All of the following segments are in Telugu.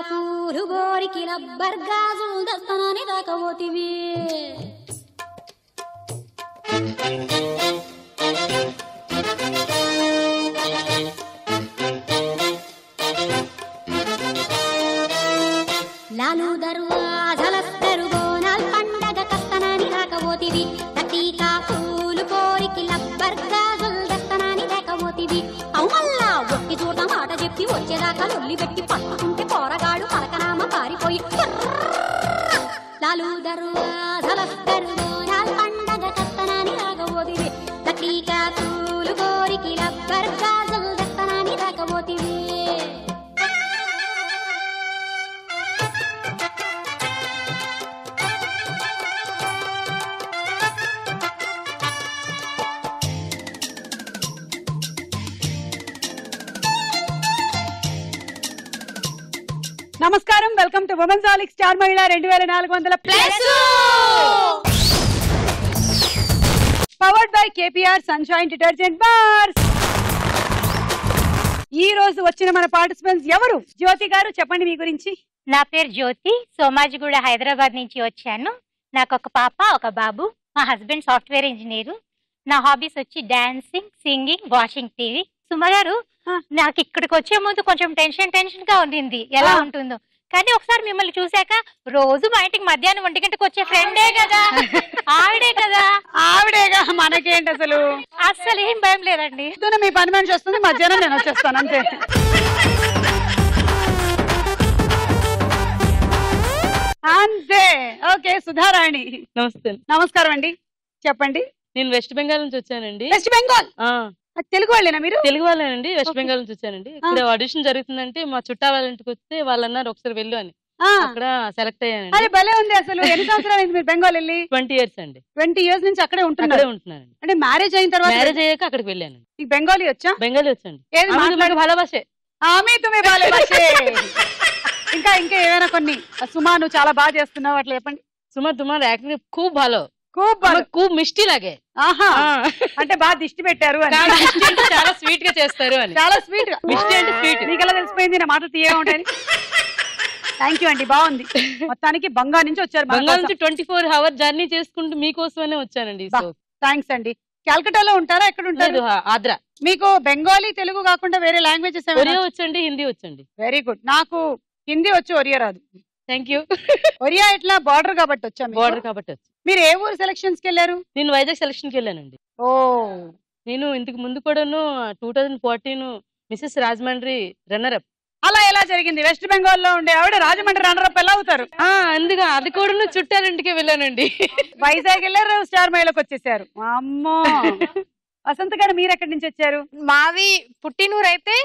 పూలు గోరికి రబ్బర్ గాజులు దస్తనని దాకపోతివి లాలు దర్వాజలస్తరు బోనాల్ పండగ కస్తనని దాకపోతివి తటీకా పూలు కోరికి రబ్బర్ గాజులు దస్తనని దాకపోతివి అవుమల్లా ఒట్టి చూట మాట చెప్పి వచ్చేదాకా లొల్లి పెట్టి పట్టుకుంటే పోరగాడు పలకనామ పారిపోయి లాలు దర్వాజలస్తరు బోనాల్ పండగ కస్తనని దాకపోతివి తటీకా పూలు కోరికి రబ్బర్ గాజులు దస్తనని దాకపోతివి నమస్కారం, వెల్కమ్ టు ఉమెన్స్ ఆలిక్ స్టార్ మహిళ 2400+. Powered by KPR sunshine detergent bars. ఈ రోజు వచ్చిన మన పార్టిసిపెంట్స్ ఎవరు? జ్యోతి గారు చెప్పండి మీ గురించి. నా పేరు జ్యోతి, సోమాజిగూడ హైదరాబాద్ నుంచి వచ్చాను. నాకు ఒక పాప ఒక బాబు. మా హస్బెండ్ సాఫ్ట్వేర్ ఇంజనీరు. నా హాబీస్ వచ్చి dancing, singing, washing TV. Suma గారు, నాకు ఇక్కడికి వచ్చే ముందు కొంచెం టెన్షన్ గా ఉండింది ఎలా ఉంటుందో, కానీ ఒకసారి మిమ్మల్ని చూసాక రోజు మా ఇంటికి మధ్యాహ్నం 1 గంటకు వచ్చే ఫ్రెండే కదా, ఆవిడే కదా. ఆవిడేగా, మనకేంటి అసలు అస్సలు ఏం భయం లేదండి. మీ పని మనిషి వస్తుంది, మధ్యాహ్నం నేను వచ్చేస్తాను అంతే. అంతే. ఓకే, సుధారాణి. నమస్తే. నమస్కారం అండి, చెప్పండి. నేను వెస్ట్ బెంగాల్ నుంచి వచ్చానండి. వెస్ట్ బెంగాల్? తెలుగు వాళ్ళేనా మీరు? తెలుగు వాళ్ళేనండి, వెస్ట్ బెంగాల్ నుంచి వచ్చానండి. ఇక్కడ ఆడిషన్ జరుగుతుందంటే మా చుట్టా వాళ్ళ ఇంటికి వస్తే వాళ్ళు అన్నారు ఒకసారి వెళ్ళు అని. అక్కడ సెలెక్ట్ అయ్యానండి. అది భలే ఉంది. అసలు ఎన్ని సంవత్సరాలు అయింది మీరు బెంగాల్ వెళ్ళి? 20 years అండి. 20 years నుంచి అక్కడే ఉంటున్నాను. అంటే మ్యారేజ్ అయిన తర్వాత? మ్యారేజ్ అయ్యాక అక్కడికి వెళ్ళాను. మీకు బెంగాలీ వచ్చా? బెంగాలీ వచ్చండి. భాలభాషే. ఆమె తుమ్మే భాలభాషే. ఇంకా ఇంకా ఏమైనా కొన్ని? సుమా, నువ్వు చాలా బాగా చేస్తున్నావు, అట్లా చెప్పండి. సుమా తుమార్ యాక్టింగ్ खूब भालो, खूब మిష్టి లాగే. అంటే బాగా దిష్టి పెట్టారు అని. చాలా స్వీట్ గా చేస్తారు అని. చాలా స్వీట్ గా. మిష్టి అంటే స్వీట్. మీకు ఎలా తెలిసిపోయింది నా మాటలు తీయగా ఉంటాయని? థ్యాంక్ యూ అండి, బాగుంది. మొత్తానికి బంగాల్ నుంచి వచ్చారు. బంగాల్ నుంచి 24 hour జర్నీ చేసుకుంటూ మీకోసమనే వచ్చానండి. థ్యాంక్స్ అండి. క్యాల్కటాలో ఉంటారా? ఎక్కడ ఉంటారు? ఆంధ్ర. మీకు బెంగాలీ, తెలుగు కాకుండా వేరే లాంగ్వేజెస్? ఒరియా వచ్చండి, హిందీ వచ్చండి. Very good. నాకు హిందీ వచ్చు, ఒరియా రాదు. Thank you. ఒరియా ఎట్లా? బార్డర్ కాబట్టి వచ్చాము. బార్డర్ కాబట్టి వచ్చి. మీరు ఏ ఊరు సెలక్షన్స్ కి వెళ్ళారు? నేను వైజాగ్ సెలక్షన్ కి వెళ్ళానండి. ఓ, నేను ఇంతకు ముందు కూడాను 2014 మిసెస్ రాజమండ్రి రన్నర్ అప్. అలా ఎలా జరిగింది? వెస్ట్ బెంగాల్ లో ఉండే ఆవిడ రాజమండ్రి రన్నర్ అప్ ఎలా అవుతారు? అందుగా అది కూడా చుట్టాలింటికి వెళ్ళానండి. వైజాగ్ వెళ్ళారు, స్టార్ మహిళకు వచ్చేసారు. అమ్మో. వసంత గారు, మీరు ఎక్కడి నుంచి వచ్చారు? మాది పుట్టినూరు అయితే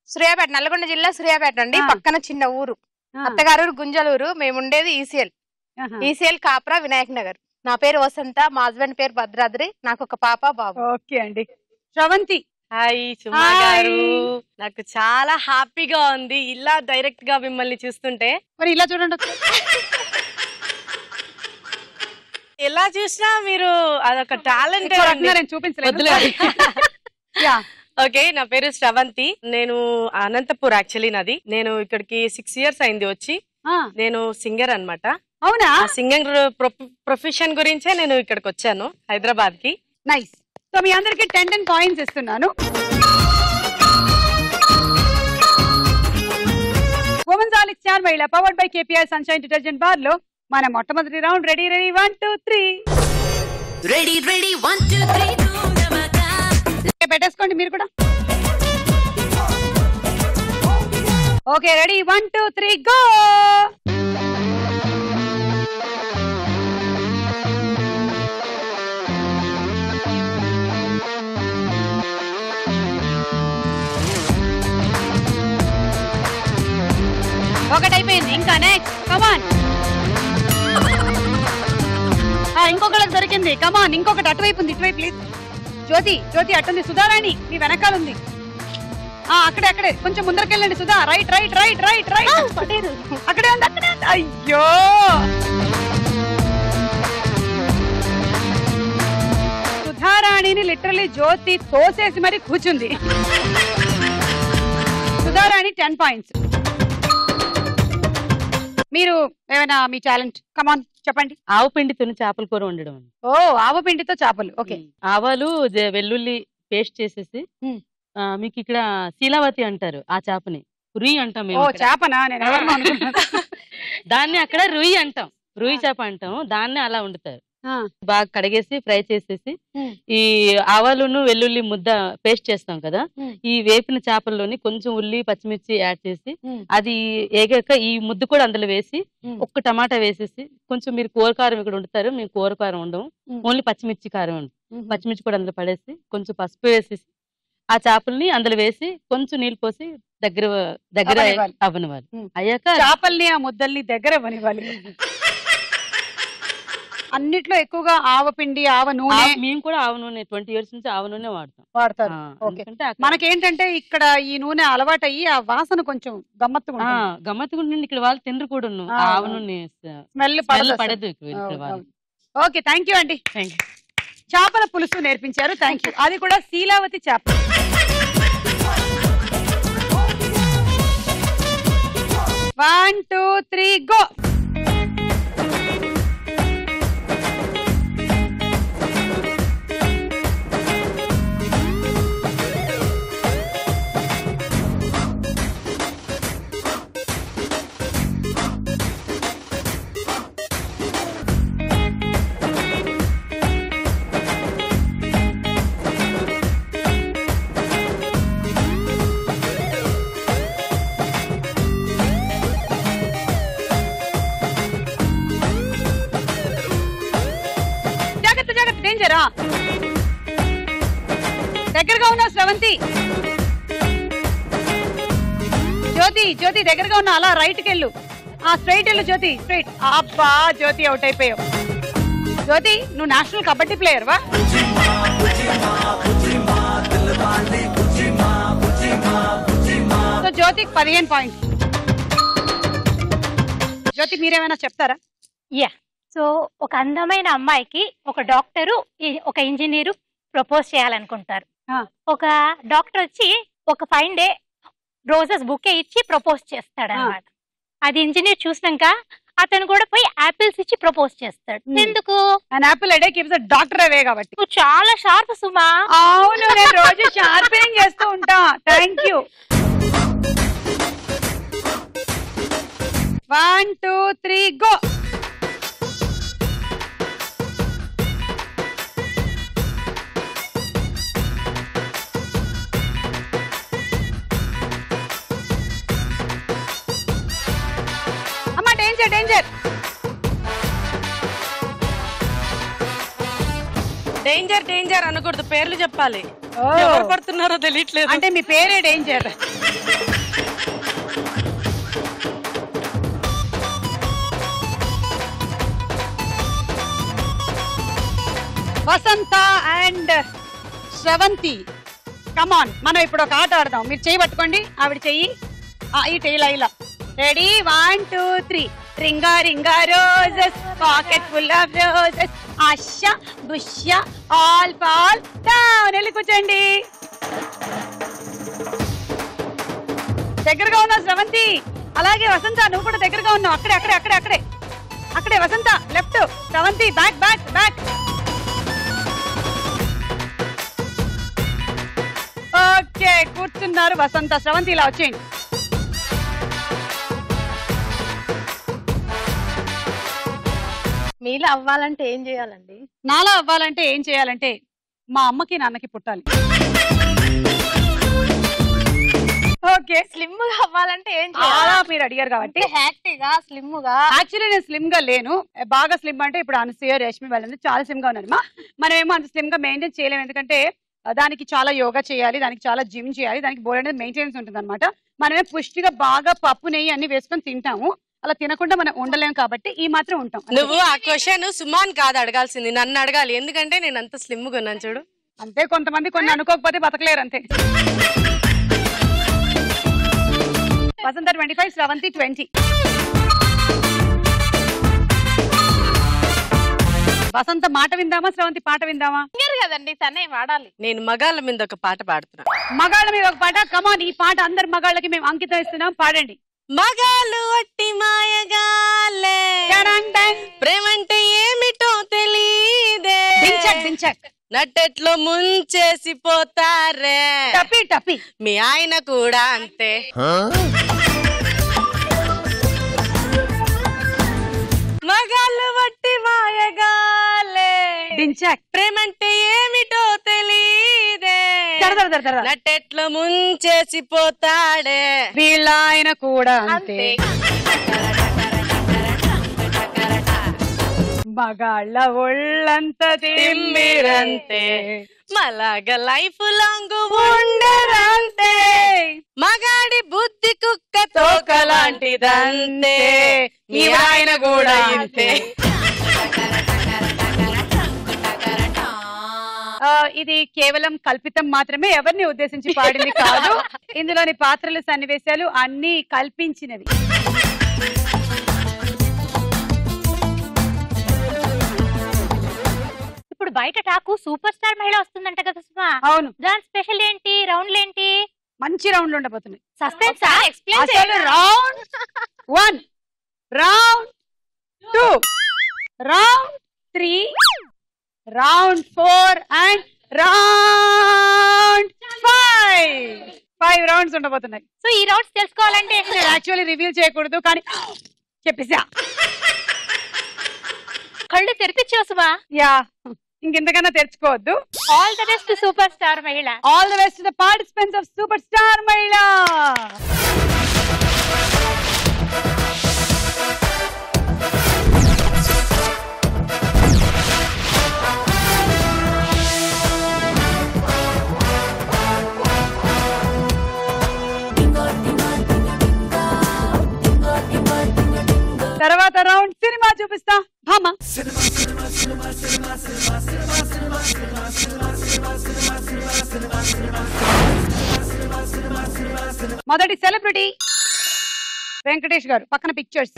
సూర్యాపేట, నల్గొండ జిల్లా సూర్యాపేట అండి. పక్కన చిన్న ఊరు, అత్తగారు గుంజలూరు. మేము ఉండేది ఈసీఎల్ కాప్రా వినాయక్ నగర్. నా పేరు వసంత, మా హస్బెండ్ పేరు భద్రాద్రి. నాకు ఒక పాప బాబు. ఓకే అండి. శ్రవంతి. హాయ్ సుమా గారు, నాకు చాలా హ్యాపీగా ఉంది ఇలా డైరెక్ట్ గా మిమ్మల్ని చూస్తుంటే. మరి ఇలా చూడండి, ఎలా చూసినా మీరు అదొక టాలెంట్. చూపించలేదు. ఓకే, నా పేరు శ్రవంతి. నేను అనంతపూర్ యాక్చువల్లీ నాది. నేను ఇక్కడికి 6 years అయింది వచ్చి. నేను సింగర్ అన్నమాట. అవునా? సింగింగ్ ప్రొఫెషన్ గురించే నేను ఇక్కడికి వచ్చాను హైదరాబాద్ కి. నైస్. సో మీ అందరికి 10 coins ఇస్తున్నాను. ఉమెన్స్ ఆలిక్ స్టార్ మహిళ powered by KPR sunshine detergent bar లో మన మొట్టమొదటి రౌండ్. రెడీ 1 2 3. రెడీ 1 2 3. పెట్టేసుకోండి మీరు కూడా. Okay, ready 1 2 3 go. ఒకటైపోయింది, ఇంకా నెక్స్ట్. కమాన్. ఇంకొకళ్ళకి దొరికింది. కమాన్, ఇంకొకటి అటువైపు ఉంది, ఇటువైపు ప్లీజ్. జ్యోతి అట్టుంది. సుధారాణి మీ వెనకాల ఉంది. అక్కడే కొంచెం ముందరకెళ్ళండి. సుధా, రైట్. అక్కడే ఉంది. అయ్యో, సుధారాణిని లిటరలీ జ్యోతి తోసేసి మరి కూర్చుంది. సుధారాణి 10 points. మీరు ఏమైనా మీ టాలెంట్ కమాన్ చెప్పండి. ఆవు పిండితో చేపల కూర వండడం. ఓ ఆవు పిండితో చేపలు. ఓకే. ఆవాలు వెల్లుల్లి పేస్ట్ చేసేసి మీకు ఇక్కడ శీలావతి అంటారు ఆ చేపని, రుయి అంటాం మేము. చేపనా? నేను ఎవరు అనుకున్నాను. దాన్ని అక్కడ రుయి అంటాం, రుయి చేప అంటాం. దాన్ని అలా వండుతారు. బాగా కడిగేసి ఫ్రై చేసేసి ఈ ఆవాలును వెల్లుల్లి ముద్ద పేస్ట్ చేస్తాం కదా, ఈ వేపిన చేపల్లోని కొంచెం ఉల్లి పచ్చిమిర్చి యాడ్ చేసి అది ఏగాక ఈ ముద్ద కూడా అందులో వేసి ఒక్క టమాటా వేసేసి కొంచెం మీరు కూరకారం ఇక్కడ వండుతారు, మేము కూరకారం ఉండము, ఓన్లీ పచ్చిమిర్చి కారం ఉంది. పచ్చిమిర్చి కూడా అందులో పడేసి కొంచెం పసుపు వేసేసి ఆ చేపల్ని అందులో వేసి కొంచెం నీళ్ళు పోసి దగ్గర అవ్వనివ్వాలి. అయ్యాక చేపల్ని ఆ ముద్దల్ని దగ్గర అవ్వనివ్వాలి. అన్నిట్లో ఎక్కువగా ఆవపిండి ఆవ నూనె. మేము కూడా ఆవ నూనె 20 years నుంచి ఆవ నూనె వాడతారు. మనకేంటంటే ఇక్కడ ఈ నూనె అలవాటు అయ్యి ఆ వాసన కొంచెం గమ్మత్తుగా ఉంటుంది. ఇక్కడ వాళ్ళు తిండ్రు కూడా ఆవ నూనె స్మెల్ పడదు. ఓకే, థ్యాంక్ యూ అండి. చేపల పులుసు నేర్పించారు, థ్యాంక్ యూ. అది కూడా శీలావతి చేప. 1 2 3 గో. దగ్గరగా ఉన్నా శ్రవంతి. జ్యోతి దగ్గరగా ఉన్నా, అలా రైట్ కి వెళ్ళు, స్ట్రైట్ వెళ్ళు జ్యోతి, స్ట్రైట్. అబ్బా జ్యోతి అవుట్ అయిపోయావు. జ్యోతి నువ్వు నేషనల్ కబడ్డీ ప్లేయర్ వా? సో జ్యోతికి 15 పాయింట్స్. జ్యోతి మీరేమైనా చెప్తారా? యా, సో ఒక అందమైన అమ్మాయికి ఒక డాక్టరు ఒక ఇంజనీరు ప్రపోజ్ చేయాలనుకుంటారు. ఒక డాక్టర్ వచ్చి ఒక ఫైన్ డే రోజెస్ బుకే ఇచ్చి ప్రపోజ్ చేస్తాడు అన్నమాట. అది ఇంజనీర్ చూసినాక అతను కూడా పోయి ఆపిల్స్ ఇచ్చి ప్రపోజ్ చేస్తాడు. ఎందుకు? డాక్టర్ అవే కాబట్టి. నువ్వు చాలా షార్ప్ సుమా. అవును, నేను రోజు షార్పింగ్ చేస్తూ ఉంటా. Thank you. 1 2 3 go. Danger. Danger danger అనకూడదు, పేర్లు చెప్పాలి. ఎవరు పడుతున్నారో తెలియట్లేదు. అంటే మీ పేరే డేంజర్. వసంత అండ్ శ్రవంతి, కమాన్. మనం ఇప్పుడు ఒక ఆట ఆడదాం. మీరు చెయ్యి పట్టుకోండి, ఆవిడ చెయ్యి ఇటు ఇలా. Ready? 1 2 3. Ringa ringa roses, pocket full of roses, husha busha all fall down. వెళ్ళి కూర్చోండి. దగ్గరగా ఉన్నావు శ్రవంతి. అలాగే వసంత నువ్వు కూడా దగ్గరగా ఉన్నావు. అక్కడే వసంత లెఫ్ట్, శ్రవంతి బ్యాక్. ఓకే, కూర్చున్నారు వసంత. శ్రవంతి ఇలా వచ్చేయండి. మీలా అవ్వాలంటే ఏం చేయాలండి? నాలా అవ్వాలంటే ఏం చేయాలంటే మా అమ్మకి నాన్నకి పుట్టాలి. ఓకే. స్లిమ్ గా అవ్వాలంటే ఏం చాలా చేయాలి? మీరు అడిగారు కాబట్టి హ్యాపీగా స్లిమ్ గా. యాక్చువల్లీ నేను స్లిమ్ గా లేను. బాగా స్లిమ్ అంటే ఇప్పుడు అనసూయ రేష్మి వాళ్ళందరూ చాలా స్లిమ్ గా ఉన్నారు. మనమేమో అంత స్లిమ్ గా మెయింటైన్ చేయలేము. ఎందుకంటే దానికి చాలా యోగా చేయాలి, దానికి చాలా జిమ్ చేయాలి, దానికి బోర్డు అనేది మెయింటెనెన్స్ ఉంటుంది అనమాట. మనమే పుష్టిగా బాగా పప్పు నెయ్యి అన్ని వేసుకొని తింటాము. అలా తినకుండా మనం ఉండలేము కాబట్టి ఈ మాత్రం ఉంటాం. నువ్వు ఆ క్వశ్చన్ సుమాన్ కాదు అడగాల్సింది, నన్ను అడగాలి. ఎందుకంటే నేను అంత స్లిమ్ గా ఉన్నాను చూడు. అంతే, కొంతమంది కొన్ని అనుకోకపోతే బతకలేరు అంతే. వసంత 25, శ్రవంతి 20. వసంత మాట విందామా, శ్రవంతి పాట విందామా? కదండి, తనే వాడాలి. నేను మగాళ్ళ మీద ఒక పాట పాడుతున్నా. మగాళ్ళ మీద ఒక పాట. కమాన్, ఈ పాట అందరు మగాళ్ళకి మేము అంకితం ఇస్తున్నాం. పాడండి. మగాళ్ళు వట్టి మాయగాలే ప్రేమంటే ఏమిటో తెలీదే నట్టెట్లో ముంచేసి పోతారే టపి మీ ఆయన కూడా అంతే మగాళ్ళు వట్టి మాయగాలే ప్రేమంటే ఏమిటో తెలీదే నట్టెట్లో ముంచేసి పోతాడే వీళ్ళ ఆయన కూడా అంతే మగాళ్ళ ఒళ్ళంత తిమ్మిరంతే మలాగ లైఫ్ లాంగ్ ఉండరంతే మగాడి బుద్ధి కుక్క తోకలాంటిదంతే మీ ఆయన కూడా అంతే ఇది కేవలం కల్పితం మాత్రమే, ఎవరిని ఉద్దేశించి పాడింది కాదు. ఇందులోని పాత్రలు సన్నివేశాలు అన్ని కల్పించినవి. ఇప్పుడు బయట టాకు సూపర్ స్టార్ మహిళ వస్తుందంట కదా సుమా? అవును. దాని స్పెషల్ ఏంటి? రౌండ్లు ఏంటి? మంచి రౌండ్లు ఉండబోతున్నాయి. Suspense round 1, round 2, round 3, round 4 and round 5 rounds ఉండబోతున్నాయి. సో ఈ రౌండ్స్ తెలుసుకోవాలంటే యాక్చువల్లీ రివీల్ చేయకూడదు కానీ చెప్పేసా. కళ్ళు తెరిపించావు సుమా? యా, ఇంకెంతకన్నా తెరుచుకోవద్దు. All the best super star Mahila. All the best to the participants of super star Mahila. తర్వాత రౌండ్ సినిమా చూపిస్తా. భామ మొదటి సెలబ్రిటీ వెంకటేష్ గారు, పక్కన పిక్చర్స్.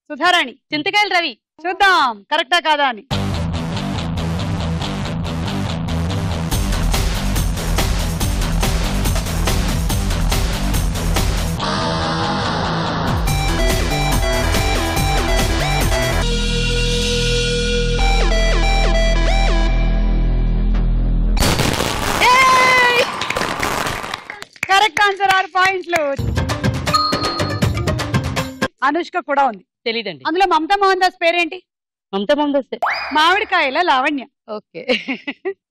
సుధారాణి. చింతకాయలు రవి. చూద్దాం కరెక్టా కాదా అని. కరెక్ట్ ఆన్సర్, 6 పాయింట్లు. అనుష్క కూడా ఉంది. తెలీదండి. అందులో మమతా మోహన్ దాస్ పేరేంటి? మమతా మోహన్ దాస్. మామిడికాయల Lavanya. Okay.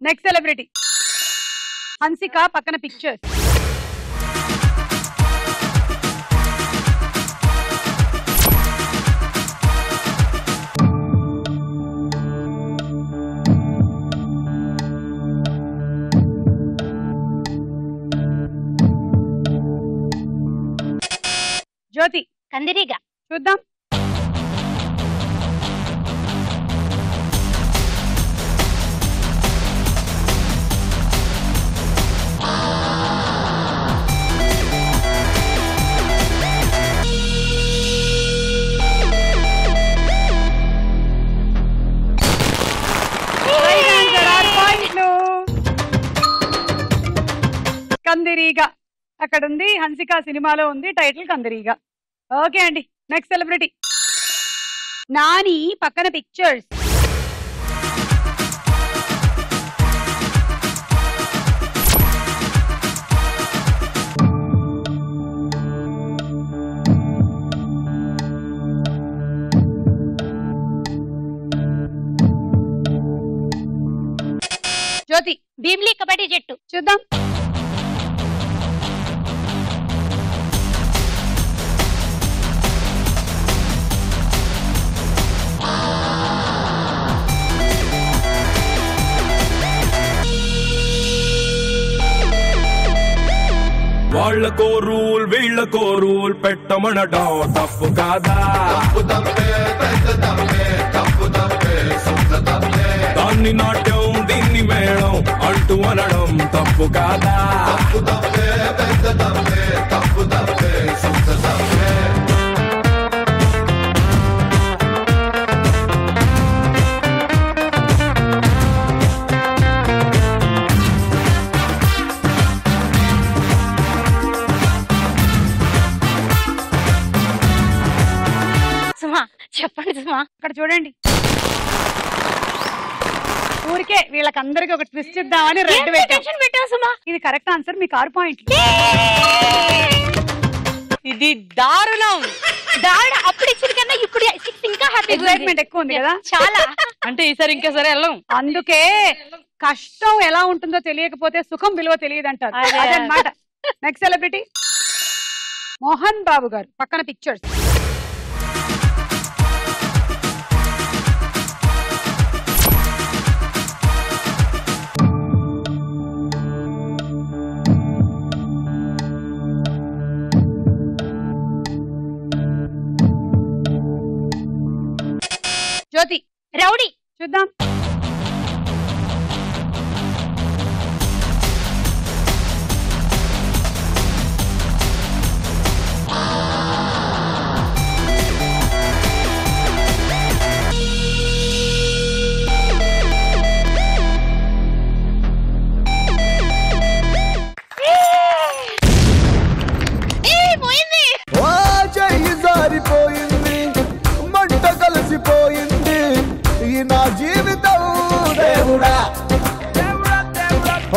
Next celebrity Hansika, పక్కన పిక్చర్స్. జ్యోతి. కందిరీగా. చూద్దాం. కందిరీగా అక్కడ ఉంది. హన్సిక సినిమాలో ఉంది, టైటిల్ కందిరీగా. ఓకే అండి. నెక్స్ట్ సెలబ్రిటీ నాని, పక్కన పిక్చర్స్. జ్యోతి. భీమ్లీ కబడ్డీ జట్టు. చూద్దాం. వాళ్ళకో రూల్ వీళ్ళకో రూల్ పెట్టమనడం తప్పు కాదా? దాన్ని నాట్యం దీన్ని మేళం అంటూ అనడం తప్పు కాదా? సుమా. అక్కడ చూడండి. ఊరికే వీళ్ళకందరికి ఒక ట్విస్ట్ ఇద్దామని రెడ్ పెట్టా సుమా. ఇది కరెక్ట్ ఆన్సర్. మీకు 6 పాయింట్లు. ఇది దారుణం. అప్పుడు ఇచ్చిన కన్నా ఇప్పుడు ఇంకా హ్యాపీ. ఎక్సైట్మెంట్ ఎక్కువ ఉంది కదా చాలా. అంటే ఈసారి ఇంకోసారి వెళ్ళం. అందుకే కష్టం ఎలా ఉంటుందో తెలియకపోతే సుఖం విలువ తెలియదు అంటారు. అదనమాట. నెక్స్ట్ సెలబ్రిటీ మోహన్ బాబు గారు. పక్కన పిక్చర్స్. జ్యోతి. రౌడీ. చూద్దాం. జారిపోయింది, మంట కలిసిపోయింది ఈ నా జీవితం దేవుడా.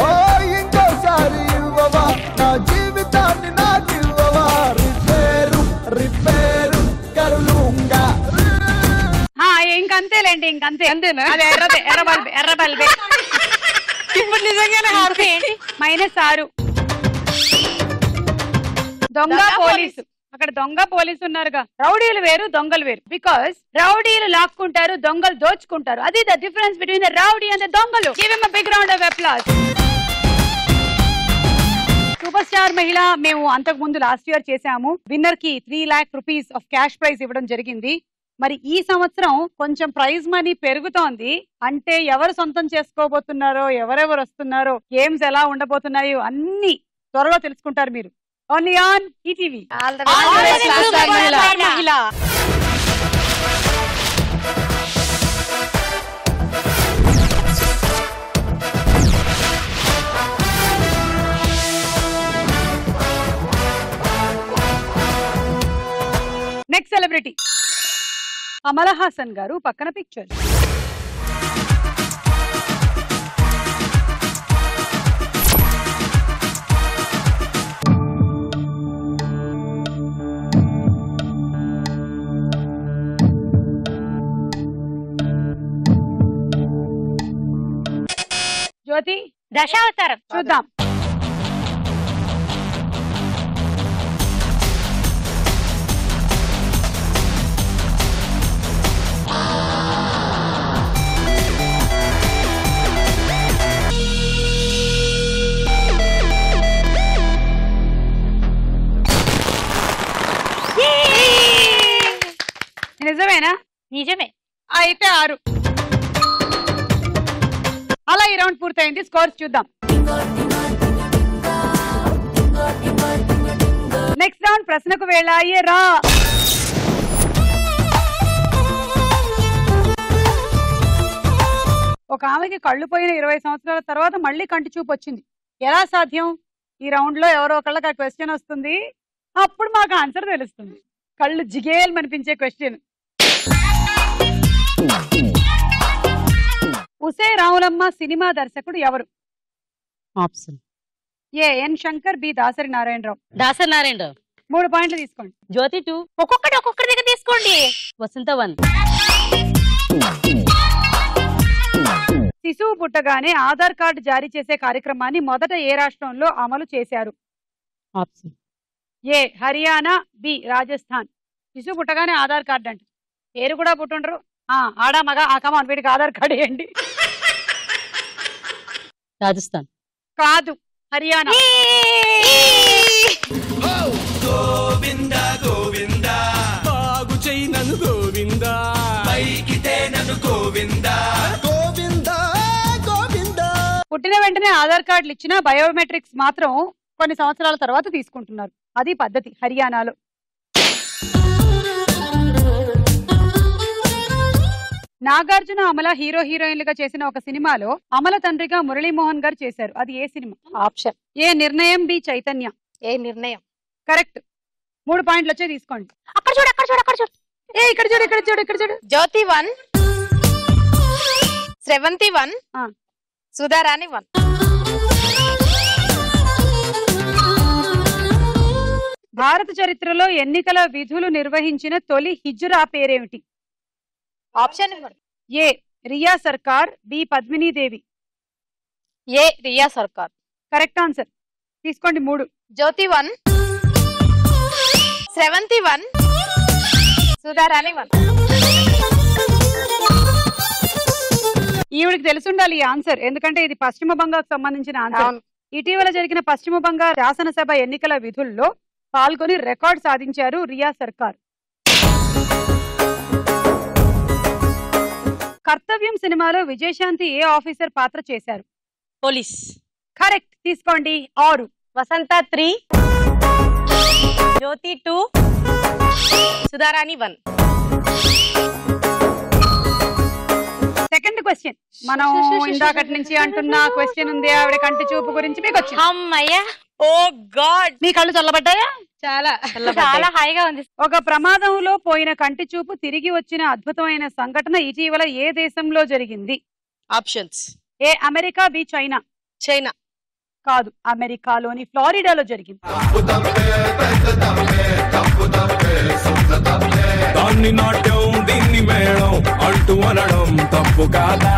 ఓ ఇంకోసారి ఇవ్వవా నా జీవితాన్ని నాకు ఇవ్వవా. రిపేరు కరులుంగా. ఇంకంతేలేండి. ఇంకంతే. అంతేనా? అది ఎర్ర బల్బే. ఇప్పుడు నిజంగానే -6. దొంగ పోలీసు. అక్కడ దొంగ పోలీసు ఉన్నారుగా. రౌడీలు వేరు, దొంగలు వేరు. బికాస్ రౌడీలు లాక్కుంటారు, దొంగలు దోచుకుంటారు. అది the difference between the rowdy and the దొంగలు. Give him a big round of applause. Super star Mahila మేము అంతకు ముందు లాస్ట్ ఇయర్ చేశాము. విన్నర్ కి 3 lakh rupees of cash prize ఇవ్వడం జరిగింది. మరి ఈ సంవత్సరం కొంచెం ప్రైజ్ మనీ పెరుగుతోంది. అంటే ఎవరు సొంతం చేసుకోబోతున్నారో, ఎవరెవరు వస్తున్నారో, గేమ్స్ ఎలా ఉండబోతున్నాయో అన్ని త్వరలో తెలుసుకుంటారు మీరు. Only on ETV. మహిళ. నెక్స్ట్ సెలబ్రిటీ అమల హాసన్ గారు. పక్కన పిక్చర్. జ్యోతి. దశావతారం. చూద్దాం. నిజమేనా? నిజమే. అయితే 6. అలా ఈ రౌండ్ పూర్తయింది. స్కోర్స్ చూద్దాం. నెక్స్ట్ రౌండ్ ప్రశ్నకు వేళ. ఒక ఆమెకి కళ్ళు పోయిన 20 సంవత్సరాల తర్వాత మళ్ళీ కంటి చూపు వచ్చింది. ఎలా సాధ్యం? ఈ రౌండ్ లో ఎవరో ఒకళ్ళకి ఆ క్వశ్చన్ వస్తుంది. అప్పుడు మాకు ఆన్సర్ తెలుస్తుంది. కళ్ళు జిగేల్ అనిపించే క్వశ్చన్. ఉసే రావులమ్మ సినిమా దర్శకుడు ఎవరు? Option A N Shankar, B Dasari Narayana Rao. Dasari Narayana Rao. 3 పాయింట్లు తీసుకోండి. జ్యోతి 2. ఒక్కొక్కరి దగ్గర తీసుకోండి. వసంత 1. శిశువు పుట్టగానే ఆధార్ కార్డు జారీ చేసే కార్యక్రమాన్ని మొదట ఏ రాష్ట్రంలో అమలు చేశారు? Option A Haryana, B Rajasthan. శిశువు పుట్టగానే ఆధార్ కార్డు అంట. పేరు కూడా పుట్టుండ్రు. ఆడా మగ కమాన్ వీడికి ఆధార్ కార్డు వేయండి. రాజస్థాన్. కాదు, హర్యానా. గోవిందా గోవిందా బాగు చెయ్యి నన్ను గోవిందా, పైకితే నన్ను గోవిందా గోవిందా గోవిందా. పుట్టిన వెంటనే ఆధార్ కార్డులు ఇచ్చినా బయోమెట్రిక్స్ మాత్రం కొన్ని సంవత్సరాల తర్వాత తీసుకుంటున్నారు. అది పద్ధతి హర్యానాలో. నాగార్జున అమల హీరోయిన్లుగా చేసిన ఒక సినిమాలో అమల తండ్రిగా మురళీమోహన్ గారు చేశారు. అది ఏ సినిమా? ఆప్షన్ ఏ నిర్ణయం, బి చైతన్య. ఏ నిర్ణయం. కరెక్ట్. 3 పాయింట్లు వచ్చే తీసుకోండి. అక్కడ చూడు. ఏ ఇక్కడ చూడు ఇక్కడ చూడు ఇక్కడ చూడు. జ్యోతి 1, శ్రవంతి 1, సుధారాణి 1. భారత చరిత్రలో ఎన్నికల విధులు నిర్వహించిన తొలి హిజ్రా పేరేమిటి? ఆప్షన్ ఇవ్వండి. ఏ రియా సర్కార్, బి పద్మినీదేవి. ఏ రియా సర్కార్. Correct answer. తీసుకోండి 3. జ్యోతి 1, శ్రవంతి 1, సుధారాణి 1. ఈవిడికి తెలుసుండాలి ఈ ఆన్సర్, ఎందుకంటే ఇది పశ్చిమ బంగాకు సంబంధించిన ఆన్సర్. ఇటీవల జరిగిన పశ్చిమ బంగా శాసనసభ ఎన్నికల విధుల్లో పాల్గొని రికార్డ్ సాధించారు రియా సర్కార్. కర్తవ్యం సినిమాలో విజయశాంతి ఏ ఆఫీసర్ పాత్ర చేశారు? పోలీస్. కరెక్ట్. తీసుకోండి 6. వసంత 3, జ్యోతి 2, సుధారాణి 1. Second question. మనం ఇందాకటి నుంచి అంటున్న క్వశ్చన్ ఉంది, ఆవిడ కంటి చూపు గురించి మీకు వచ్చింది. అమ్మయ్యా, ఓ గాడ్, మీ కళ్ళు చల్లబడ్డాయా? చాలా చాలా హాయిగా ఉంది. ఒక ప్రమాదంలో పోయిన కంటి చూపు తిరిగి వచ్చిన అద్భుతమైన సంఘటన ఇటీవల ఏ దేశంలో జరిగింది? ఆప్షన్స్. ఏ అమెరికా, బి చైనా. చైనా. కాదు, అమెరికాలోని ఫ్లోరిడాలో జరిగింది. దాన్ని నాట్యం దీన్ని మేళం అంటూ అనడం తప్పు కాదా?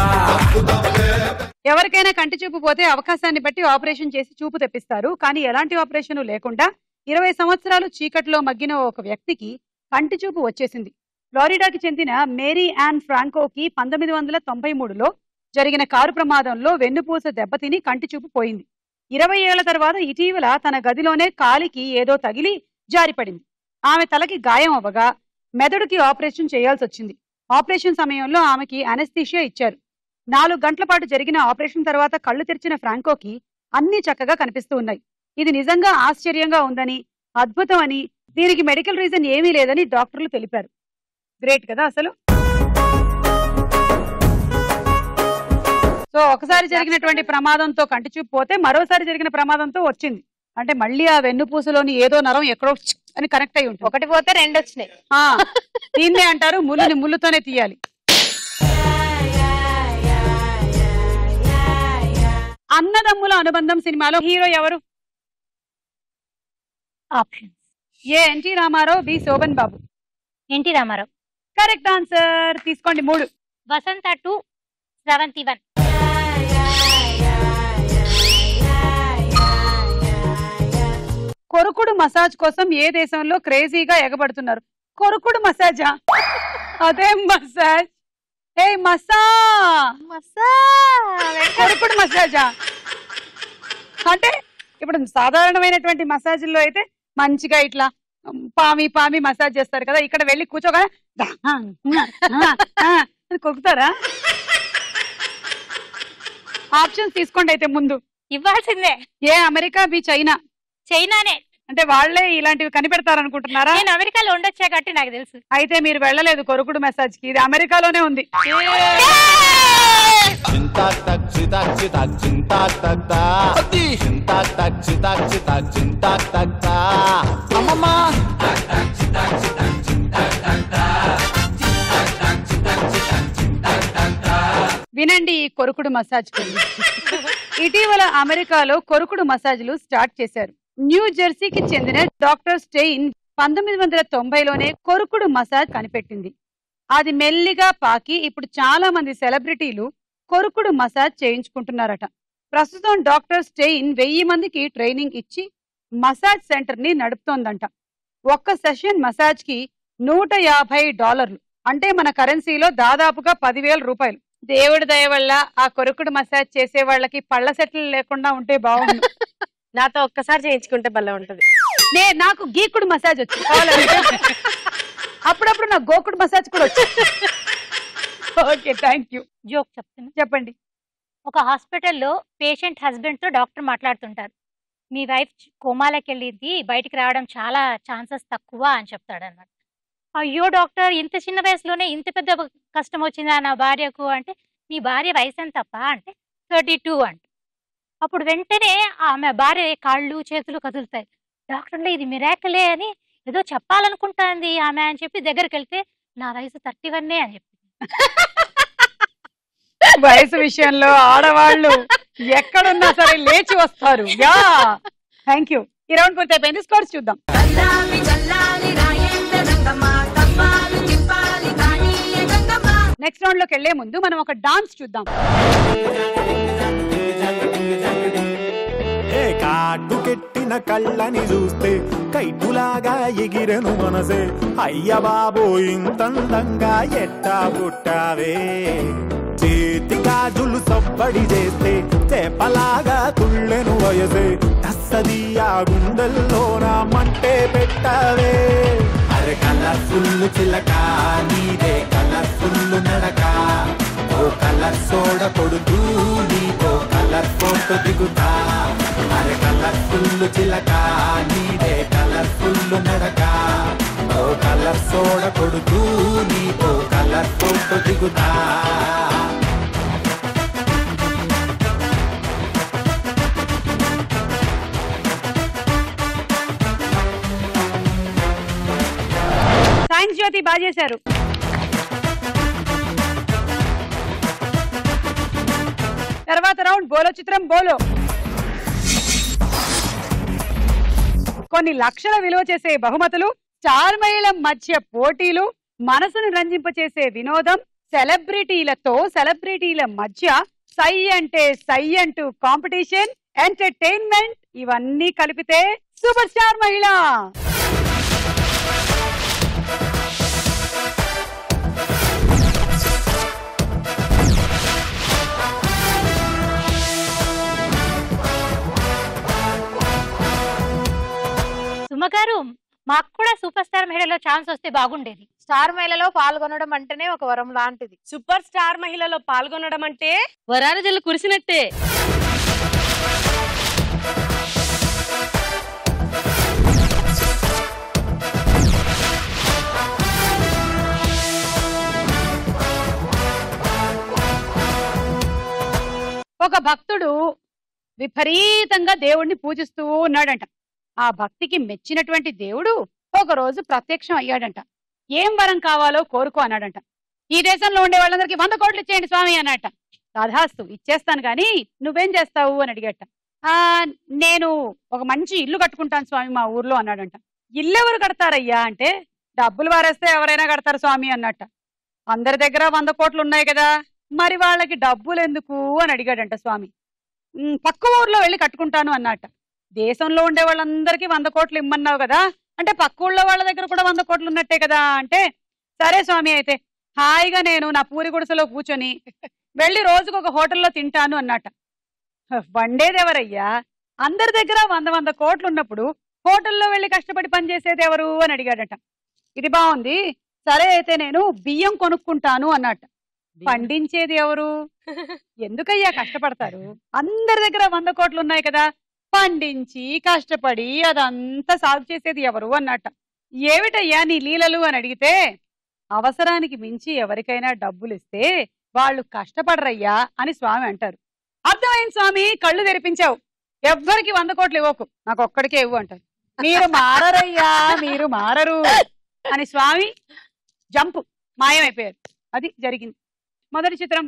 ఎవరికైనా కంటి చూపు పోతే అవకాశాన్ని బట్టి ఆపరేషన్ చేసి చూపు తెప్పిస్తారు. కానీ ఎలాంటి ఆపరేషన్ లేకుండా 20 సంవత్సరాలు చీకట్లో మగ్గిన ఒక వ్యక్తికి కంటి చూపు వచ్చేసింది. ఫ్లోరిడాకి చెందిన మేరీ యాన్ ఫ్రాంకోకి 1993లో జరిగిన కారు ప్రమాదంలో వెన్నుపూస దెబ్బతిని కంటి చూపు పోయింది. 20 ఏళ్ల తర్వాత ఇటీవల తన గదిలోనే కాలికి ఏదో తగిలి జారిపడింది. ఆమె తలకి గాయం అవ్వగా మెదడుకి ఆపరేషన్ చేయాల్సి వచ్చింది. ఆపరేషన్ సమయంలో ఆమెకి అనెస్థీషియా ఇచ్చారు. 4 గంటల పాటు జరిగిన ఆపరేషన్ తర్వాత కళ్ళు తెరిచిన ఫ్రాంకోకి అన్ని చక్కగా కనిపిస్తూ ఉన్నాయి. ఇది నిజంగా ఆశ్చర్యంగా ఉందని, అద్భుతం అని, దీనికి మెడికల్ రీజన్ ఏమీ లేదని డాక్టర్లు తెలిపారు. గ్రేట్ కదా అసలు. సో ఒకసారి జరిగినటువంటి ప్రమాదంతో కంటి చూపు పోతే మరోసారి జరిగిన ప్రమాదంతో వచ్చింది. అంటే మళ్ళీ ఆ వెన్నుపూసలోని ఏదో నరం ఎక్కడో అని కనెక్ట్ అయి ఉంటుంది. ఒకటి పోతే 2 వచ్చినాయి. దీన్నే అంటారు ముళ్ళుని ముళ్ళుతోనే తీయాలి. అన్నదమ్ముల అనుబంధం సినిమాలో హీరో ఎవరు? Options. A NT Rama Rao, B Sobhan Babu. NT Rama Rao. Correct answer. తీసుకోండి 3. వసంత 2, శ్రవంతి 1. కొరుకుడు మసాజ్ కోసం ఏ దేశంలో క్రేజీగా ఎగబడుతున్నారు? కొరుకుడు మసాజా? అదేం మసాజ్? ఏ కొరుకుడు మసాజా అంటే ఇప్పుడు సాధారణమైనటువంటి మసాజ్లో అయితే మంచిగా ఇట్లా పామి మసాజ్ చేస్తారు కదా, ఇక్కడ వెళ్ళి కూర్చోగా కొరుకుతారా? ఆప్షన్స్ తీసుకోండి అయితే ముందు. ఇవ్వాల్సిందే. ఏ అమెరికా, బి చైనా. చైనానే. అంటే వాళ్లే ఇలాంటివి కనిపెడతారనుకుంటున్నారా? నేను అమెరికాలో ఉండొచ్చా కాబట్టి నాకు తెలుసు. అయితే మీరు వెళ్ళలేదు కొరుకుడు మెసేజ్ కి, ఇది అమెరికాలోనే ఉంది. వినండి ఈ కొరుకుడు మసాజ్ గురించి. ఇటీవల అమెరికాలో కొరుకుడు మసాజ్లు స్టార్ట్ చేశారు. న్యూ జెర్సీకి చెందిన డాక్టర్ స్టెయిన్ 1990లోనే కొరుకుడు మసాజ్ కనిపెట్టింది. అది మెల్లిగా పాకి ఇప్పుడు చాలా మంది సెలబ్రిటీలు కొరుకుడు మసాజ్ చేయించుకుంటున్నారట. ప్రస్తుతం డాక్టర్ స్టెయిన్ 1000 మందికి ట్రైనింగ్ ఇచ్చి మసాజ్ సెంటర్ ని నడుపుతోందంట. ఒక్క సెషన్ మసాజ్ కి $150, అంటే మన కరెన్సీలో దాదాపుగా 10,000 రూపాయలు. దేవుడి దయ వల్ల ఆ కొరుకుడు మసాజ్ చేసే వాళ్ళకి పళ్ళ సెట్లు లేకుండా ఉంటే బాగుంది. నాతో ఒక్కసారి చేయించుకుంటే భలే ఉంటది. నాకు గీకుడు మసాజ్ వచ్చి అప్పుడప్పుడు నాకు గోకుడు మసాజ్ కూడా వచ్చి. Okay, thank you. జోక్ చెప్తాను, చెప్పండి. ఒక హాస్పిటల్లో పేషెంట్ హస్బెండ్ తో డాక్టర్ మాట్లాడుతుంటారు. మీ వైఫ్ కోమాలోకి వెళ్ళింది, బయటికి రావడం చాలా ఛాన్సెస్ తక్కువ అని చెప్తాడు అన్నమాట. అయ్యో డాక్టర్, ఇంత చిన్న వయసులోనే ఇంత పెద్ద కష్టం వచ్చిందా నా భార్యకు అంటే, మీ భార్య వయసు ఎంతప్ప అంటే 32 అంట. అప్పుడు వెంటనే ఆమె భార్య కాళ్ళు చేతులు కదులుతాయి. డాక్టర్లో ఇది మిరాకిలే అని ఏదో చెప్పాలనుకుంటాంది ఆమె అని చెప్పి దగ్గరికి వెళ్తే నా వయసు 31 అని చెప్పి. వయసు విషయంలో ఆడవాళ్ళు ఎక్కడున్నా సరే లేచి వస్తారు. Yeah, thank you. ఈ రౌండ్ పూర్తి అయిపోయింది. స్కోర్స్ చూద్దాం. నెక్స్ట్ రౌండ్ లోకి వెళ్లే ముందు మనం ఒక డాన్స్ చూద్దాం. కాటుకెట్టిన కళ్ళని చూస్తే కైటులాగా ఎగిరెను మనసే, అయ్య బాబో ఇంతందంగా ఎట్టా పుట్టావే, చేతి గాజులు సవ్వడి చేస్తే చేపలాగా తుళ్ళెను వయసే, తస్సది ఆ గుండెల్లో నా మంటే పెట్టావే, అరే కలర్ఫుల్ చిలక నీదే కలర్ఫుల్ నడక, ఓ కలర్ సోడ కొడుతూ నీతో కలర్ ఫోటో దిగుతా, అరే కలర్ఫుల్ చిలక నీదే కలర్ఫుల్ నడక, ఓ కలర్ సోడ కొడుతూ నీతో కలర్ ఫోటో దిగుతా. సైన్స్ జ్యోతి బాగా చేశారు. తర్వాత రౌండ్ బోలో చిత్రం బోలో. కొన్ని లక్షల విలువ చేసే బహుమతులు, స్టార్ మహిళల మధ్య పోటీలు, మనసును రంజింపచేసే వినోదం, సెలబ్రిటీల మధ్య సై అంటే సై అంటూ కాంపిటీషన్, ఎంటర్టైన్మెంట్, ఇవన్నీ కలిపితే సూపర్ స్టార్ మహిళ. సుమగారు, మాకు కూడా సూపర్ స్టార్ మహిళలో ఛాన్స్ వస్తే బాగుండేది. స్టార్ మహిళలో పాల్గొనడం అంటేనే ఒక వరం లాంటిది. సూపర్ స్టార్ మహిళలో పాల్గొనడం అంటే వరాల జల్లు కురిసినట్టే. ఒక భక్తుడు విపరీతంగా దేవుణ్ణి పూజిస్తూ ఉన్నాడంట. ఆ భక్తికి మెచ్చినటువంటి దేవుడు ఒక రోజు ప్రత్యక్షం అయ్యాడంట. ఏం వరం కావాలో కోరుకో అన్నాడంట. ఈ దేశంలో ఉండే వాళ్ళందరికీ 100 కోట్లు ఇచ్చేయండి స్వామి అన్నట. తథాస్తు, ఇచ్చేస్తాను గాని నువ్వేం చేస్తావు అని అడిగట. నేను ఒక మంచి ఇల్లు కట్టుకుంటాను స్వామి మా ఊర్లో అన్నాడంట. ఇల్లు ఎవరు కడతారయ్యా అంటే, డబ్బులు వారేస్తే ఎవరైనా కడతారు స్వామి అన్నట్ట. అందరి దగ్గర 100 కోట్లు ఉన్నాయి కదా, మరి వాళ్ళకి డబ్బులు ఎందుకు అని అడిగాడంట స్వామి. పక్క ఊర్లో వెళ్ళి కట్టుకుంటాను అన్నట్ట. దేశంలో ఉండే వాళ్ళందరికీ 100 కోట్లు ఇమ్మన్నావు కదా, అంటే పక్క ఊళ్ళో వాళ్ళ దగ్గర కూడా 100 కోట్లు ఉన్నట్టే కదా అంటే, సరే స్వామి అయితే హాయిగా నేను నా పూరి గుడిసెలో కూర్చొని వెళ్ళి రోజుకు ఒక హోటల్లో తింటాను అన్నట్ట. వండేదెవరయ్యా? అందరి దగ్గర 100 కోట్లు ఉన్నప్పుడు హోటల్లో వెళ్ళి కష్టపడి పనిచేసేది ఎవరు అని అడిగాడట. ఇది బాగుంది, సరే అయితే నేను బియ్యం కొనుక్కుంటాను అన్నట్ట. పండించేది ఎవరు? ఎందుకయ్యా కష్టపడతారు? అందరి దగ్గర 100 కోట్లు ఉన్నాయి కదా, పండించి కష్టపడి అదంతా సాగు చేసేది ఎవరు అన్నట్ట. ఏమిటయ్యా నీ లీలలు అని అడిగితే, అవసరానికి మించి ఎవరికైనా డబ్బులు ఇస్తే వాళ్ళు కష్టపడరయ్యా అని స్వామి అంటారు. అర్థమైంది స్వామి, కళ్ళు తెరిపించావు. ఎవ్వరికి 100 కోట్లు ఇవ్వకు, నాకు ఒక్కడికే ఇవ్వు అంటారు. మీరు మారరయ్యా, మీరు మారరు అని స్వామి జంపు మాయమైపోయారు. అది జరిగింది. మొదటి చిత్రం.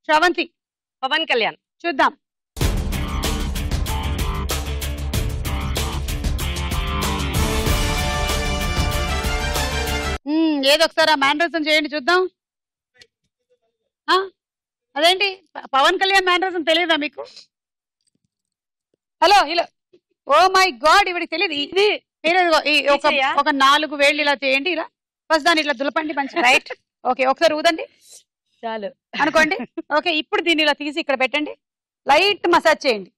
శ్రవంతి, పవన్ కళ్యాణ్. చూద్దాం. ఏదో ఒకసారి ఆ మ్యానరిజం చేయండి చూద్దాం. అదేంటి పవన్ కళ్యాణ్ మ్యానరిజం తెలియదా మీకు? Hello hello, oh my God, ఇవిడికి తెలియదు. ఇది ఒక 4 వేళ్ళు ఇలా చేయండి. ఇలా ఫస్ట్ దాన్ని ఇట్లా దులపండి మంచి రైట్. ఓకే, ఒకసారి ఊదండి చాలు అనుకోండి. ఓకే, ఇప్పుడు దీన్ని ఇలా తీసి ఇక్కడ పెట్టండి. లైట్ మసాజ్ చేయండి,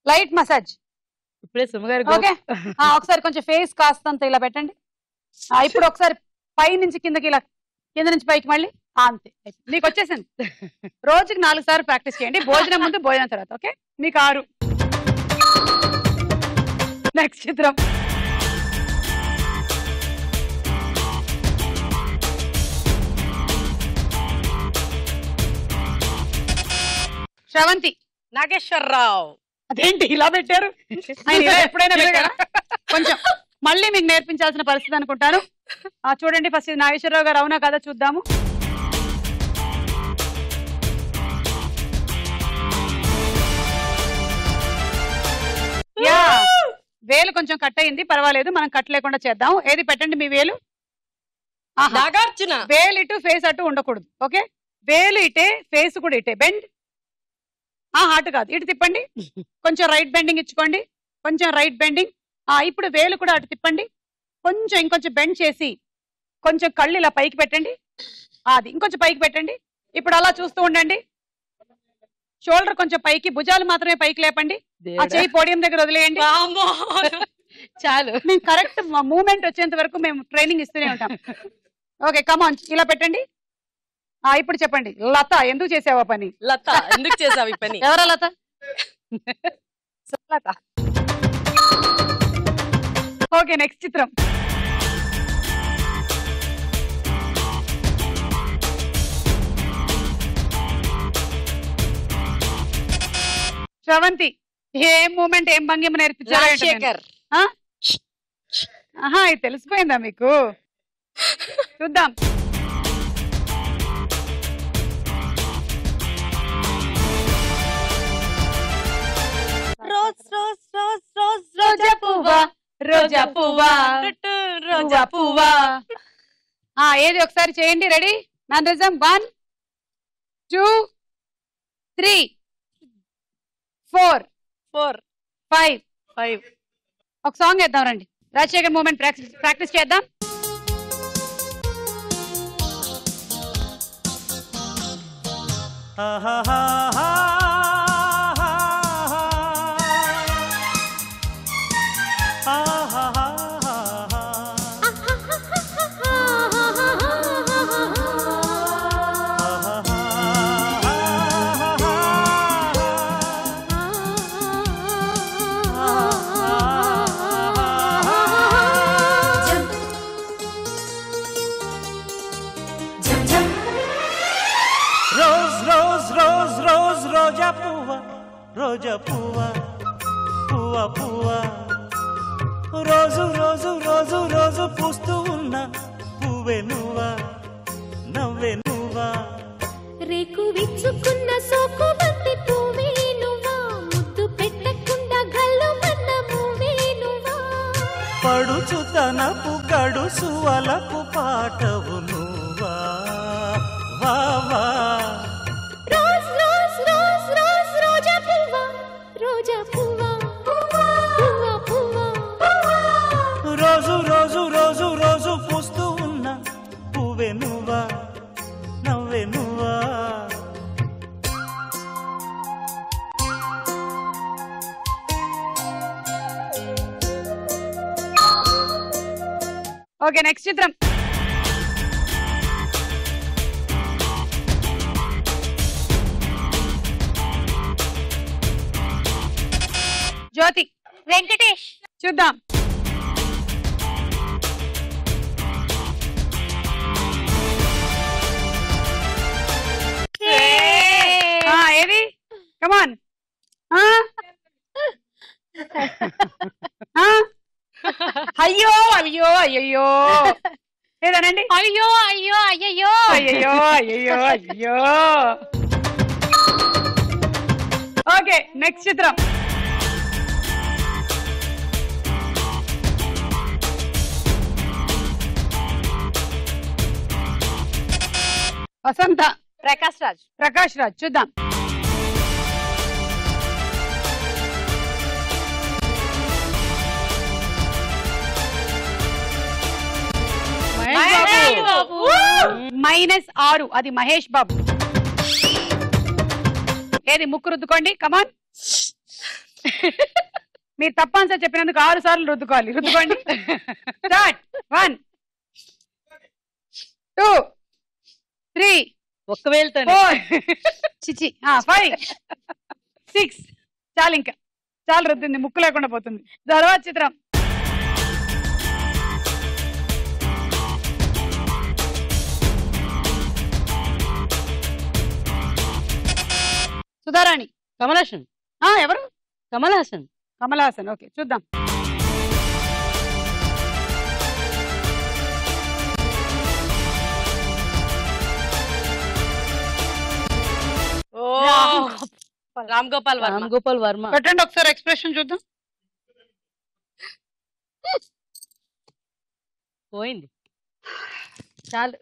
లైట్ మసాజ్. ఇప్పుడే సుమగారు. ఓకే, ఒకసారి కొంచెం ఫేస్ కాస్తంత ఇలా పెట్టండి. ఇప్పుడు ఒకసారి పై నుంచి కిందకి, ఇలా కింద నుంచి పైకి మళ్ళీ. అంతే, మీకు వచ్చేసింది. రోజుకి 4 సార్లు ప్రాక్టీస్ చేయండి, భోజనం ముందు భోజనం తర్వాత. ఓకే, మీకు 6. నెక్స్ట్ చిత్రం. శ్రవంతి. నాగేశ్వరరావు. అదేంటి ఇలా పెట్టారు? ఆయన ఇలా ఎప్పుడైనా పెట్టారా? కొంచెం మళ్ళీ మీకు నేర్పించాల్సిన పరిస్థితి అనుకుంటాను. చూడండి ఫస్ట్ నాగేశ్వరరావు గారు అవునా కదా చూద్దాము. యా, వేలు కొంచెం కట్ అయింది, పర్వాలేదు, మనం కట్ లేకుండా చేద్దాం. ఏది పెట్టండి మీ వేలు. నాగార్జున. వేలు ఇటు ఫేస్ అటు ఉండకూడదు. ఓకే, వేలు ఇటే ఫేస్ కూడా ఇటే. బెండ్. హార్ట్ కాదు, ఇటు తిప్పండి. కొంచెం రైట్ బెండింగ్ ఇచ్చుకోండి, కొంచెం రైట్ బెండింగ్. ఇప్పుడు వేలు కూడా అటు తిప్పండి, కొంచెం ఇంకొంచెం బెండ్ చేసి కొంచెం కళ్ళు ఇలా పైకి పెట్టండి. అది ఇంకొంచెం పైకి పెట్టండి. ఇప్పుడు అలా చూస్తూ ఉండండి. షోల్డర్ కొంచెం పైకి, భుజాలు మాత్రమే పైకి లేపండి. ఆ చెయ్యి పోడియం దగ్గర వదిలేయండి. చాలు, మేము కరెక్ట్ మూమెంట్ వచ్చేంత వరకు మేము ట్రైనింగ్ ఇస్తూనే ఉంటాం. ఓకే, కమాన్, ఇలా పెట్టండి. ఇప్పుడు చెప్పండి, లత ఎందుకు చేసావా పని? లత ఎందుకు చేసావు ఈ పని? ఎవరా లత? లత. ఓకే, నెక్స్ట్ చిత్రం. శ్రవంతి, ఏం మూమెంట్ ఏం భంగిమ నేర్పించారు? ఇది తెలిసిపోయిందా మీకు? చూద్దాం. రోజ్ రోజ్ రోజ్ రోజ్ రోజా పువ్వా, రోజా పువ్వా, రోజా పువ్వా. ఏది ఒకసారి చేయండి. రెడీ? మ్యానరిజం 1 2 3 4 5 ఒక సాంగ్ వేద్దాం రండి. రాజశేఖర్ మూమెంట్ ప్రాక్టీస్ చేద్దాం. రోజా పువ్వా, పువ్వా పువ్వా, రోజు రోజు రోజు రోజు పూస్తూ ఉన్న పువ్వే నువ్వా, నవ్వే నువ్వా, రేకు విచ్చుకున్న సోకు బంతి పువ్వే నువ్వా, ముద్దు పెట్టకుండా గల్లు మన్న పువ్వే నువ్వా, పడుచు తనపు గడుసు అలకు పాటవు నువ్వా, వా వా. రోజ్ రోజ్ రోజ్ రోజ్ రోజా పువ్వా, రోజా పువ్వా, పువ్వా పువ్వా, రోజు రోజు రోజు రోజు పూస్తూ ఉన్న పువ్వే నువ్వా, నవ్వే నువ్వా. ఓకే, నెక్స్ట్ చిత్రం. జ్యోతి. వెంకటేష్. చూద్దాం. ఏది? కమాన్. అయ్యో అయ్యో అయ్యో ఏదనండి? అయ్యో అయ్యో అయ్యో అయ్యో అయ్యో అయ్యో. ఓకే, నెక్స్ట్ చిత్రం. వసంత. ప్రకాష్ రాజ్. ప్రకాష్ రాజ్. చూద్దాం. -6 అది మహేష్ బాబు. ఏది? ముక్కు రుద్దుకోండి. కమాన్. మీరు తప్పనిసరి చెప్పినందుకు 6 సార్లు రుద్దుకోవాలి. రుద్దుకోండి. స్టార్ట్. 1 2 3 ఒక్క వేలుతో 4 చిచి 5 6. చాలు, ఇంకా చాలు, రుద్దింది, ముక్కు లేకుండా పోతుంది. తర్వాత చిత్రం. సుధారాణి. కమల్ హాసన్. ఎవరు? కమల్ హాసన్. కమల్ హాసన్. ఓకే చూద్దాం. రామ్ గోపాల్ వర్మ. పెట్టండి ఒకసారి ఎక్స్ప్రెషన్ చూద్దాం. పోయింది చాలు.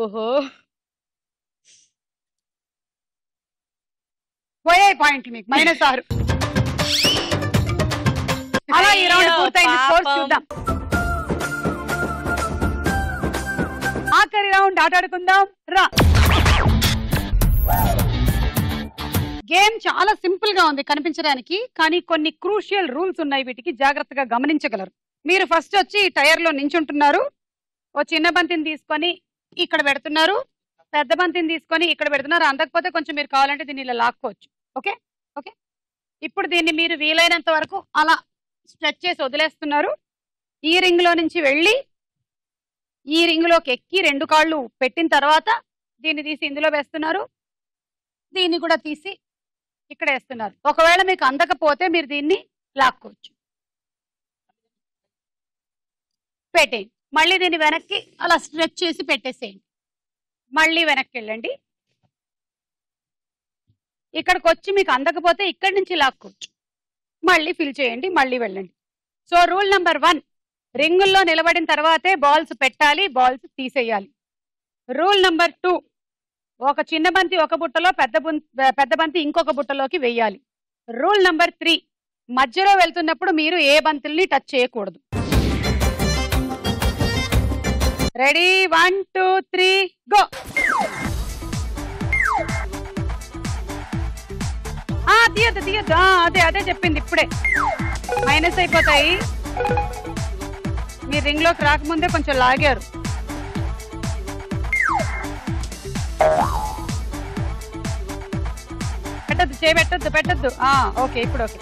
ఓహో పోయాయి పాయింట్లు మీకు. -6. అలా ఈ రౌండ్ పూర్తయింది. స్కోర్స్ చూద్దాం. ఆఖరి రౌండ్ ఆటాడుకుందాం రా. గేమ్ చాలా సింపుల్ గా ఉంది కనిపించడానికి, కానీ కొన్ని క్రూషియల్ రూల్స్ ఉన్నాయి. వీటికి జాగ్రత్తగా గమనించగలరు. మీరు ఫస్ట్ వచ్చి టైర్ లో నించుంటున్నారు. ఓ చిన్న బంతిని తీసుకొని ఇక్కడ పెడుతున్నారు, పెద్ద బంతిని తీసుకొని ఇక్కడ పెడుతున్నారు. అందకపోతే కొంచెం మీరు కావాలంటే దీన్ని ఇలా లాక్కోవచ్చు. Okay okay. ఇప్పుడు దీన్ని మీరు వీలైనంత వరకు అలా స్ట్రెచ్ చేసి వదిలేస్తున్నారు. ఈ రింగ్ లో నుంచి వెళ్ళి ఈ రింగ్ లోకి ఎక్కి 2 కాళ్ళు పెట్టిన తర్వాత దీన్ని తీసి ఇందులో వేస్తున్నారు. దీన్ని కూడా తీసి ఇక్కడ వేస్తున్నారు. ఒకవేళ మీకు అందకపోతే మీరు దీన్ని లాక్కోవచ్చు. పెట్టేయండి. మళ్ళీ దీన్ని వెనక్కి అలా స్ట్రెచ్ చేసి పెట్టేసేయండి. మళ్ళీ వెనక్కి వెళ్ళండి. ఇక్కడికి వచ్చి మీకు అందకపోతే ఇక్కడి నుంచి లాక్కోవచ్చు. మళ్ళీ ఫిల్ చేయండి, మళ్ళీ వెళ్ళండి. సో రూల్ నెంబర్ 1, రింగుల్లో నిలబడిన తర్వాతే బాల్స్ పెట్టాలి, బాల్స్ తీసేయాలి. రూల్ నెంబర్ 2, ఒక చిన్న బంతి ఒక బుట్టలో, పెద్ద బంతి ఇంకొక బుట్టలోకి వెయ్యాలి. రూల్ నెంబర్ 3, మధ్యలో వెళ్తున్నప్పుడు మీరు ఏ బంతుల్ని టచ్ చేయకూడదు. Ready 1 2 3 go. తీయద్దు. అదే చెప్పింది. ఇప్పుడే మైనస్ అయిపోతాయి. మీరు రింగ్ లోకి రాకముందే కొంచెం లాగారు. పెట్టద్దు. ఓకే ఇప్పుడు ఓకే.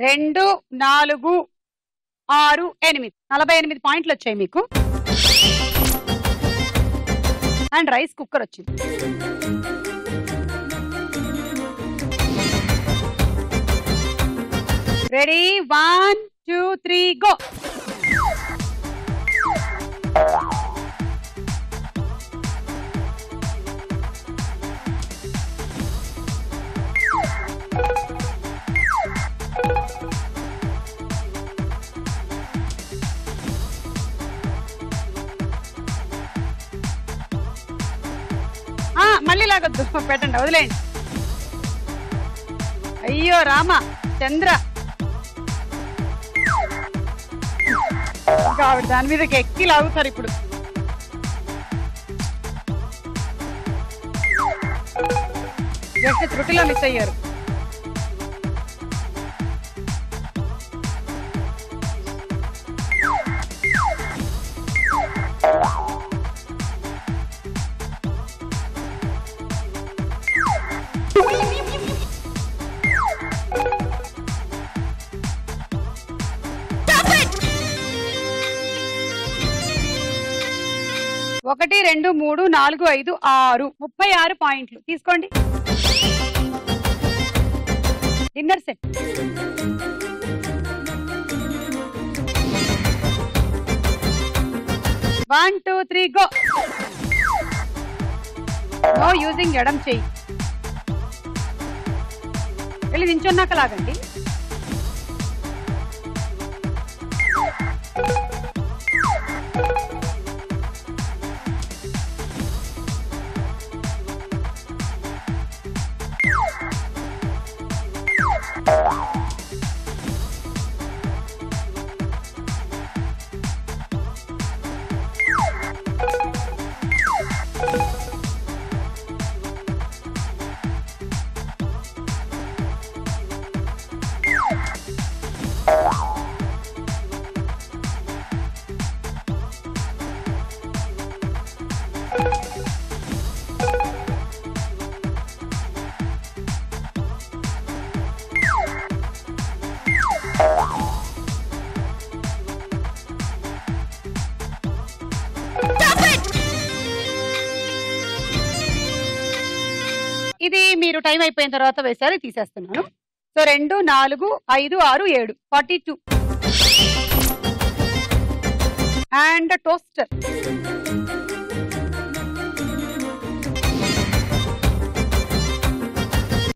రెండు 4 6 8 48 పాయింట్లు వచ్చాయి మీకు. అండ్ రైస్ కుక్కర్ వచ్చింది. Ready 1 2 3 go. మళ్ళీ లాగొద్దు, పెట్టండి, వదిలేయండి. అయ్యో రామ చంద్ర, దాని మీదకి ఎక్కి లాగుతారు ఇప్పుడు. జస్ట్ త్రుటిలో మిస్ అయ్యారు. ఒకటి 2 3 4 5 6 36 పాయింట్లు తీసుకోండి. Dinner set. One two three go. No using ఎడం చెయ్యి. వెళ్ళి నించున్నాక లాగండి. ఇది మీరు టైం అయిపోయిన తర్వాత వేసారు, తీసేస్తున్నాను. సో 2, 4, 5, 6, 7 42. And toaster.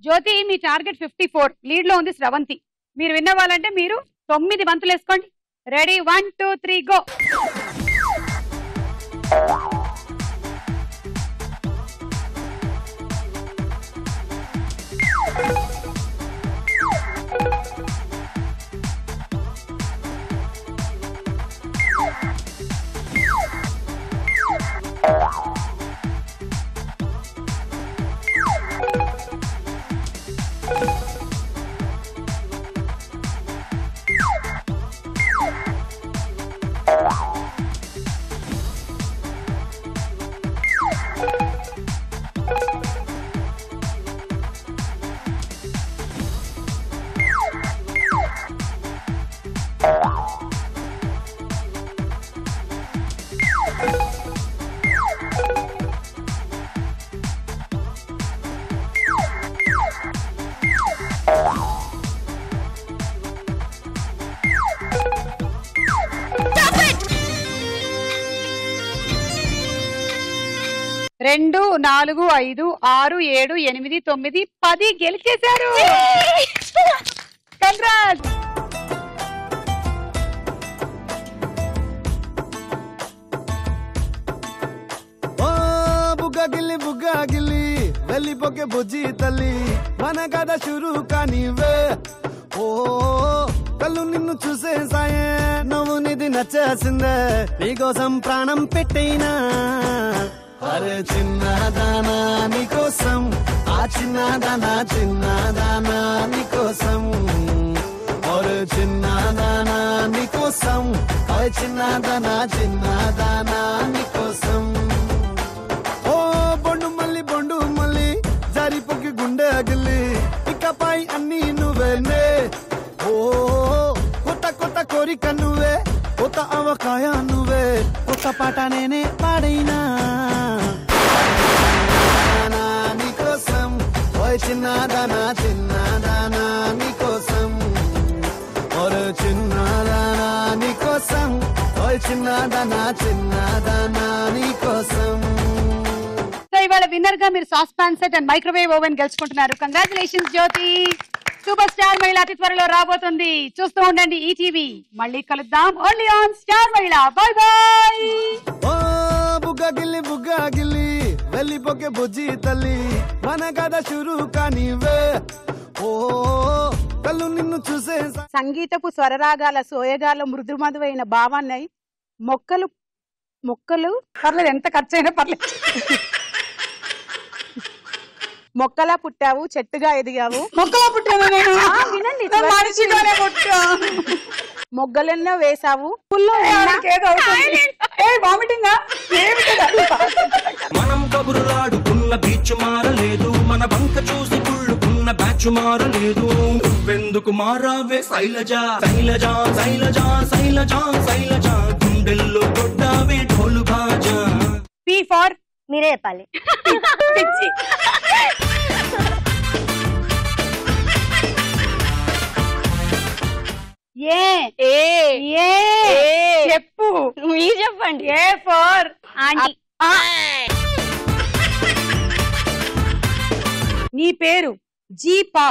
జ్యోతి మీ టార్గెట్ 54, లీడ్ లో ఉంది శ్రవంతి. మీరు విన్ అవ్వాలంటే మీరు 9 బంతులు వేసుకోండి. Ready 1 2 3 go. రెండు 4 5 6 7 8 9 10 గెలిచేశారు. కంగ్రాట్స్. బుగ్గ గిల్లి వెళ్ళిపోకే బుజ్జి తల్లి, మన కథ షురు కానివే. ఓ కళ్ళు నిన్ను చూసేసాయే, నువ్వు నిధి నచ్చేసిందే, నీకోసం ప్రాణం పెట్టైనా. అరే చిన్నదానా నీకోసం, ఆ చిన్నదానా నీకోసం. అరే చిన్నదానా నీకోసం, ఆ చిన్నదానా నీకోసం. ఓ బొండు మళ్ళీ జారిపోకి గుండె అగిలి, ఇకపై అన్ని నువ్వేనే. ఓ కొత్త కోరిక నువ్వే, కొత్త అవకాయ నువ్వే, కొత్త పాట నేనే పాడైనా. నీకోసం ఓయ్ చిన్నదానా నీకోసం. ఓరే చిన్నదానా నీకోసం, ఓయ్ చిన్నదానా నీకోసం. సో ఇవాళ విన్నర్ గా మీరు sauce pan set and microwave oven గెలుచుకుంటున్నారు. Congratulations Jyothi. Super star Mahila అతి త్వరలో రాబోతుంది. చూస్తూ ఉండండి ఈటీవీ. మళ్ళీ కలుద్దాం only on star Mahila. Bye bye. ఓ బుగ్గ గిల్లి వెళ్ళిపోకే బుజ్జి తల్లి, మన కథ షురు కానివే. ఓ కళ్ళు నిన్ను చూసే. సంగీతపు స్వరరాగాల సోయగాల మృదుమధువైన భావాన్ని మొక్కలు పర్లేదు, ఎంత ఖర్చైనా పర్లేదు. మొక్కలా పుట్టావు, చెట్టుగా ఎదిగావు. మొక్కలా పుట్టాను నేను. వినండి, మనిషిగానే పుట్టా. మొగ్గలెన్నో వేసావు. మనం కబురులాడుకున్న బీచ్ మారలేదు, మన బంక చూసి కుళ్ళుకున్న బ్యాచ్ మారలేదు. నువ్వెందుకు మారావే శైలజా శైలజా శైలజా శైలజా శైలజా, గుండెల్లో కొట్టావే ఢోలు బాజా. పి ఫర్ మీరే చెప్పాలి. చెప్పు, మీరు చెప్పండి. A for aunty. నీ పేరు జీపా.